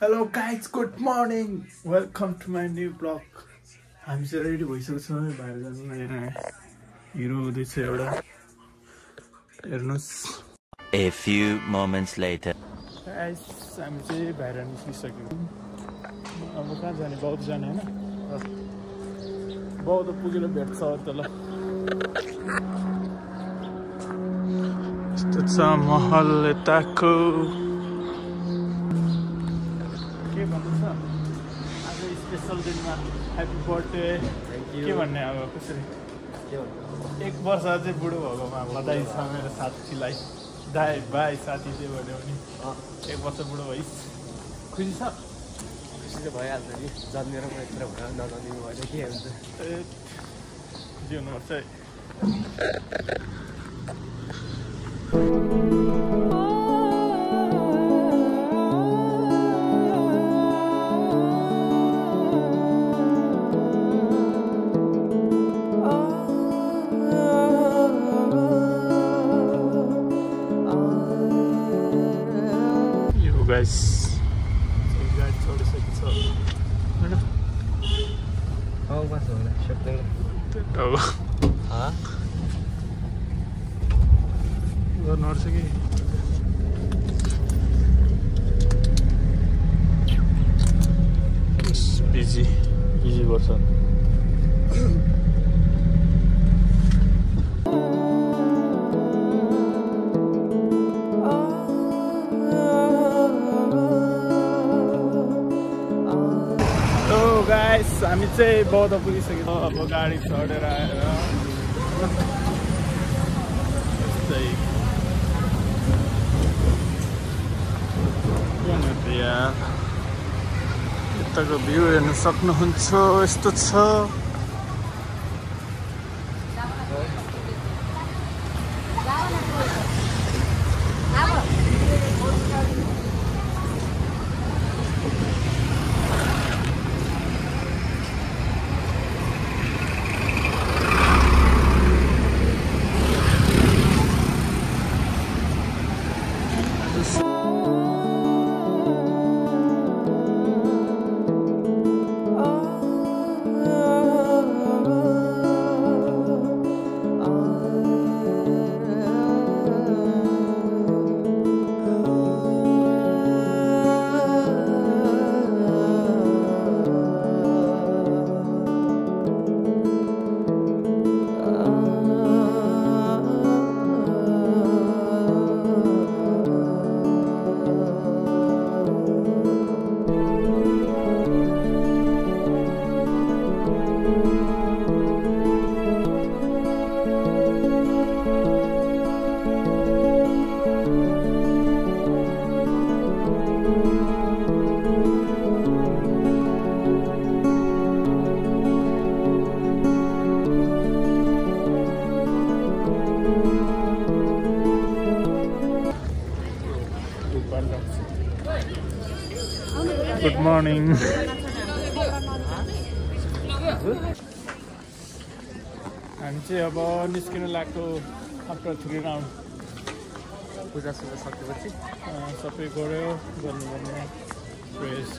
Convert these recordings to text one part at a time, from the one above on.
Hello guys, good morning. Welcome to my new vlog. हामी चाहिँ ready भइसकेको छौँ बाहिर जानु हिरो हुँदैछ एउटा हेर्नुस् A few moments later. Guys हामी चाहिँ बाहिर निस्किसक्यौँ अब कहाँ जाने बौद्ध जाने हैन बौद्ध पुगेर भेट्छ त ल यस्तो छ महल यताको के भन्नुहुन्छ आज स्पेशल दिनमा ह्यापी बर्थडे के भन्ने अब कसरी एक वर्ष चाहिँ बुढो भएकोमा बधाई छ मेरो साथीलाई दाइ भाइ साथी चाहिँ भन्यो भने एक वर्ष बुढो भइस् खुसी छ खुसी त भइहाल्छ नि जन्मेर पनि यत्रो भएर नजन्मिनु भएन के हुन्छ ए जिउनुपर्छ है guys गाडी चढिसकेको छ हैन हाउ मास होला सक्दैन अब गर्नुपर्छ कि बिजी गर्छ गाइस हामी चाहिँ बौद्ध पुगिसक्यौँ अब गाडी चढेर आएर यताको भ्यू हेर्न सक्नुहुन्छ यस्तो छ Good morning. हामी चाहिँ अब निस्किन लाग्यो आफ्टर 3 राउन्ड पूजा सुजा सकेपछि सबै गऱ्यो गर्नुपर्ने fresh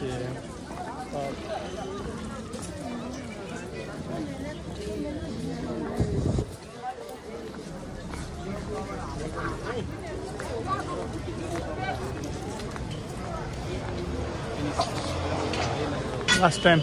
last time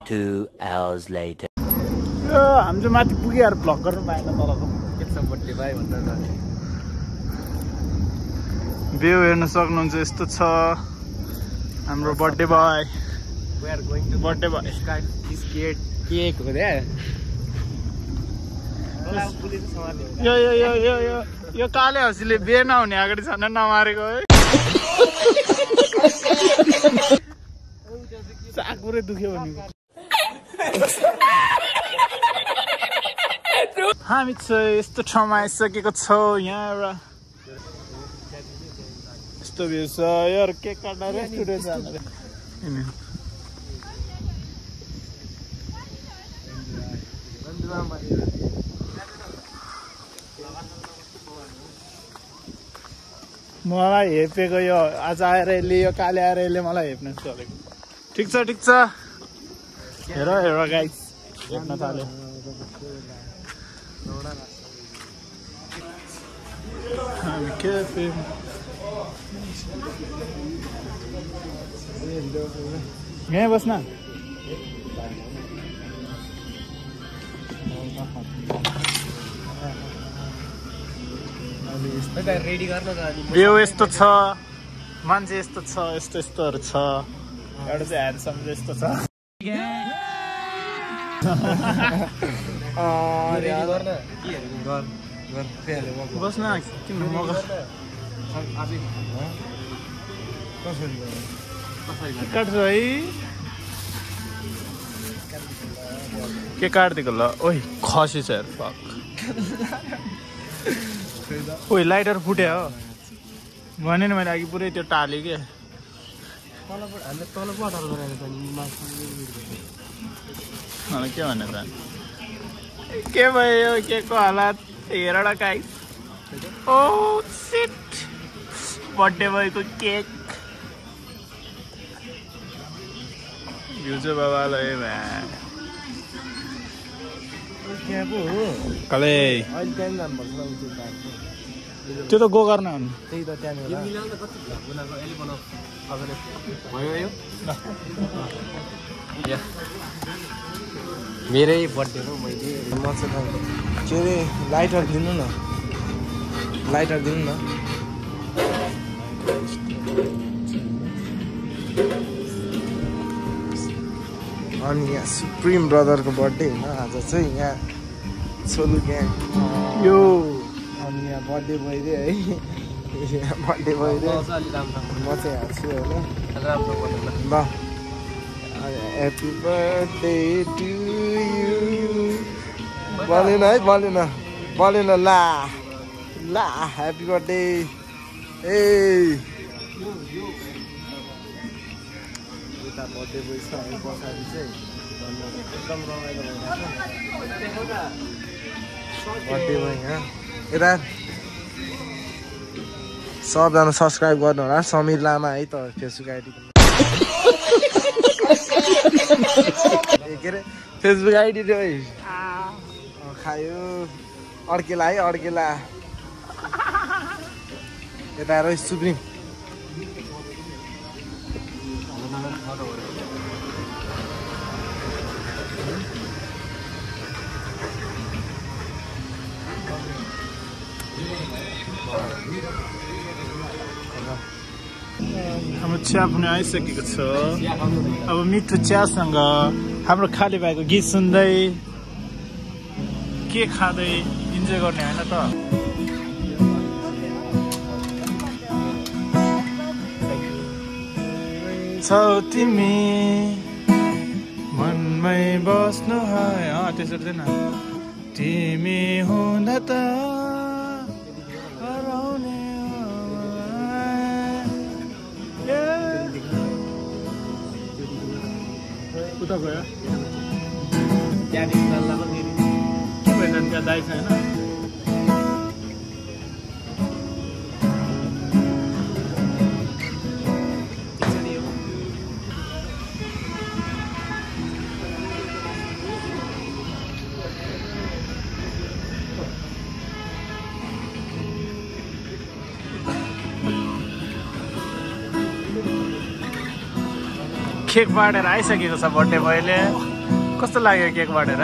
Two hours later. हामी चाहिँ माथि पुगेर भ्लग गर्नु पाएन तलको केसम्म बर्थडे भाइ भन्दा भ्यू हेर्न सक्नुहुन्छ यस्तो छ हाम्रो birthday boy we are going to birthday boy this cake हो दे यो काले हँसीले बिहे नहुने अगाडि छन नमारेको है चाकुरे दुख्यो भनेको हामी चाहिँ यस्तो ठाउँमा आइसकेको छौँ यहाँ एउटा यस्तो भ्यू छ यार केक काट्न रेस्टुरेन्ट जानु रे मलाई हेपेको यो आज आएर यसले यो काले आएर यसले मलाई हेप्न चलेको ठिक छ हेर गाइस हेप्न थाल्यो हामी क्याफे यहीँ बस्न रेडी गर्न भ्यू यस्तो छ मान्छे यस्तो छ यस्तोहरू छ एउटा चाहिँ ह्यान्डसम यस्तो छ बस्न किन काट्छु है के काटिदिएको ल ओइ खसी छ यार फक ओइ लाइटर फुट्यो हो भने नि मैले अघि पुरै त्यो टालेँ के के भने त के भयो के को हालत हेर काई ओ सिट बर्थडे भएको केक यो चाहिँ बाबालाई कले त्यो त गो गर्न हो त्यही त त्यहाँनिर मेरै बर्थडे हो मैले के अरे लाइटर दिनु न अनि यहाँ सुप्रिम ब्रदरको बर्थडे होइन आज चाहिँ यहाँ सोलु ग्याङ यो अनि यहाँ बर्थडे भइदियो है यहाँ बर्थडे भइदियो म चाहिँ हाँस्छु होइन ल ह्याप्पी बर्थडे टु यु बोलेन ला ह्याप्पी बर्थडे ए यता बर्थडे भइसक्यो अनि पछाडि चाहिँ एकदम रमाइलो भइरहेको बर्थडे भयो यहाँ यता सबजना सब्सक्राइब गर्नु होला समीर लामा है त फेसबुक आइडी के अरे फेसबुक आइडी रे खायो अड्केला है अड्केला यता आएर सुप्रिम हाम्रो चिया पनि आइसकेको छ अब मिठो चियासँग हाम्रो खाली भएको गीत सुन्दै के खाँदै इन्जोय गर्ने होइन त छौ तिमी मनमै बस्नु है त्यसरी चाहिँ तिमी हुँदा त उता गयो त्यहाँदेखि के भयो त्यहाँ दाइ छैन केक बाँडेर आइसकेको छ बर्थडे बोयले कस्तो लाग्यो केक बाँडेर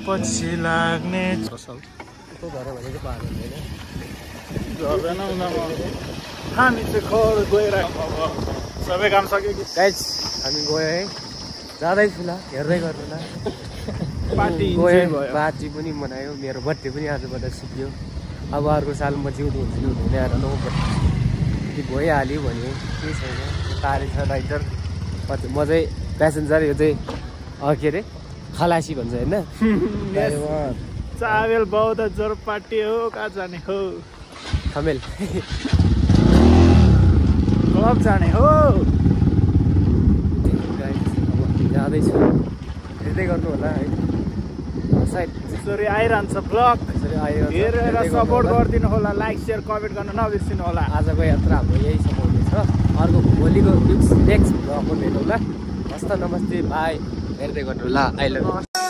पछि लाग्ने हामी चाहिँ घर गएर सबै काम सक्यो कि गाइस हामी गयो है जाँदैछु ल हेर्दै गर्नु ल पार्टी पनि मनायो मेरो बर्थडे पनि आजबाट सिक्यो अब अर्को साल म जिउँदो हुन्छु हुँदैन आएर नौ भइहाल्यो भने केही छैन तारिक छ राइटर म चाहिँ प्यासेन्जर यो चाहिँ के अरे खलासी भन्छ होइन चावेल बौद्ध जोरपाटी हो कहाँ जाने हो थमेल क्लब जाने हो जाँदैछु हेर्दै गर्नु होला है सायद यसरी आइरहन्छ ब्लग हेरेर सपोर्ट गरिदिनु होला लाइक सेयर कमेन्ट गर्न नबिर्सिनु होला आजको यात्रा हाम्रो यहीसम्म हुनेछ अर्को भोलिको नेक्स्ट ब्लगमा भेटौँला हस्त नमस्ते बाई हेर्दै गर्नु होला आई लभ